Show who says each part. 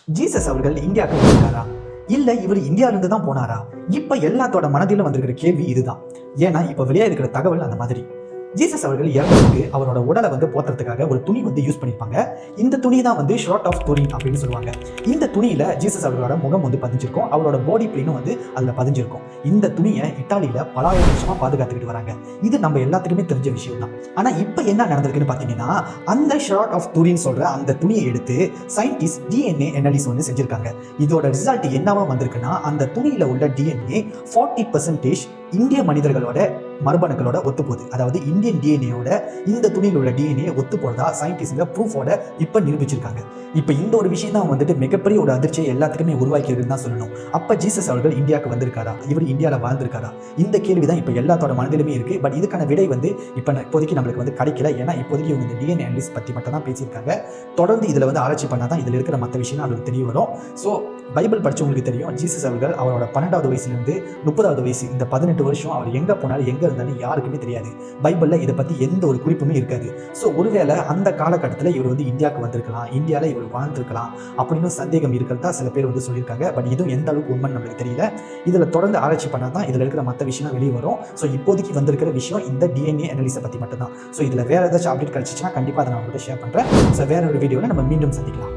Speaker 1: Jesus அவர்கள் இந்தியாவுக்கு வந்தாரா இல்ல இவர் இந்தியாவிலிருந்து தான் போனாரா? இப்ப எல்லாத்தோட மனதிலும் வந்திருக்கிற கேள்வி இதுதான். ஏன்னா இப்ப வெளியே இருக்கிற தகவல் அந்த மாதிரி. ஜீசஸ் அவர்கள் இறந்ததுக்கு அவரோட உடலை போத்துறதுக்காக ஒரு துணி யூஸ் பண்ணிருப்பாங்க. இந்த துணி தான் ஷார்ட் ஆஃப் துணி அப்படின்னு சொல்லுவாங்க. இந்த துணியில ஜீசஸ் அவர்களோட முகம் பதிஞ்சிருக்கும், அவரோட பாடி பிளேனும் அதுல பதிஞ்சிருக்கும். இந்த துணியை இத்தாலியில பலாயிரம் வருஷமா பாதுகாத்துக்கிட்டு வராங்க. இது நம்ம எல்லாத்துக்குமே தெரிஞ்ச விஷயம் தான். ஆனா இப்ப என்ன நடந்திருக்குன்னு பாத்தீங்கன்னா, அந்த ஷார்ட் ஆஃப் துணின்னு சொல்ற அந்த துணியை எடுத்து சயின்டிஸ்ட் டிஎன்ஏ அனாலிசிஸ் செஞ்சிருக்காங்க. இதோட ரிசல்ட் என்னவா வந்திருக்குன்னா, அந்த துணியில உள்ள டிஎன்ஏ 40% இந்திய மனிதர்களோட மரபணுக்களோட ஒத்து போகுது. அதாவது இந்தியன் டிஎன்ஏயோட இந்த துணியில் உள்ள டிஎன்ஏ ஒத்து போறதா சயின்டிஸ்ட் ப்ரூஃபோட இப்ப நிரூபிச்சிருக்காங்க. இப்ப இந்த ஒரு விஷயம் தான் மிகப்பெரிய ஒரு அதிர்ச்சியை எல்லாத்துக்குமே உருவாக்கியிருக்குன்னு தான் சொல்லணும். அப்ப ஜீசஸ் அவர்கள் இந்தியாவுக்கு வந்திருக்காரா, இவர் இந்தியாவில் வாழ்ந்திருக்காரா? இந்த கேள்வி தான் இப்ப எல்லாத்தோட மனதிலுமே இருக்கு. பட் இதுக்கான விடை இப்ப இப்போதைக்கு நம்மளுக்கு கிடைக்கல. ஏன்னா இப்போதைக்கு இவங்க இந்த டிஎன்ஏ அனாலிசிஸ் பத்தி மட்டும் தான் பேசியிருக்காங்க. தொடர்ந்து இதுல ஆராய்ச்சி பண்ணாதான் இதுல இருக்கிற மற்ற விஷயம் அவங்களுக்கு தெரிய வரும். ஸோ பைபிள் படிச்சவங்களுக்கு தெரியும், ஜீசஸ் அவர்கள் அவரோட 12வது வயசுலேருந்து 30வது வயசு இந்த 18 வருஷம் அவர் எங்க போனாலும் எங்க இருந்தாலும் யாருக்குமே தெரியாது. பைபிள்ல இதை பத்தி எந்த ஒரு குறிப்புமே இருக்காது. ஸோ ஒருவேளை அந்த காலகட்டத்தில் இவர் இந்தியாவுக்கு வந்திருக்கலாம், இந்தியாவில் இவர் வாழ்ந்திருக்கலாம் அப்படின்னு சந்தேகம் இருக்கிறதா சில பேர் சொல்லியிருக்காங்க. பட் இதுவும் எந்த அளவுக்கு உண்மைன்னு நம்மளுக்கு தெரியல. இதில் தொடர்ந்து ஆராய்ச்சி பண்ணால் தான் இதில் இருக்கிற மற்ற விஷயம் வெளியே வரும். ஸோ இப்போதைக்கு வந்திருக்கிற விஷயம் இந்த டிஎன்ஏ அனாலிசிஸை பற்றி மட்டும்தான். ஸோ இதில் வேற ஏதாச்சும் அப்டேட் கிடைச்சிச்சுன்னா கண்டிப்பாக அதை நான் உங்கள்கிட்ட ஷேர் பண்ணுறேன். ஸோ வேற ஒரு வீடியோவில் நம்ம மீண்டும் சந்திக்கலாம்.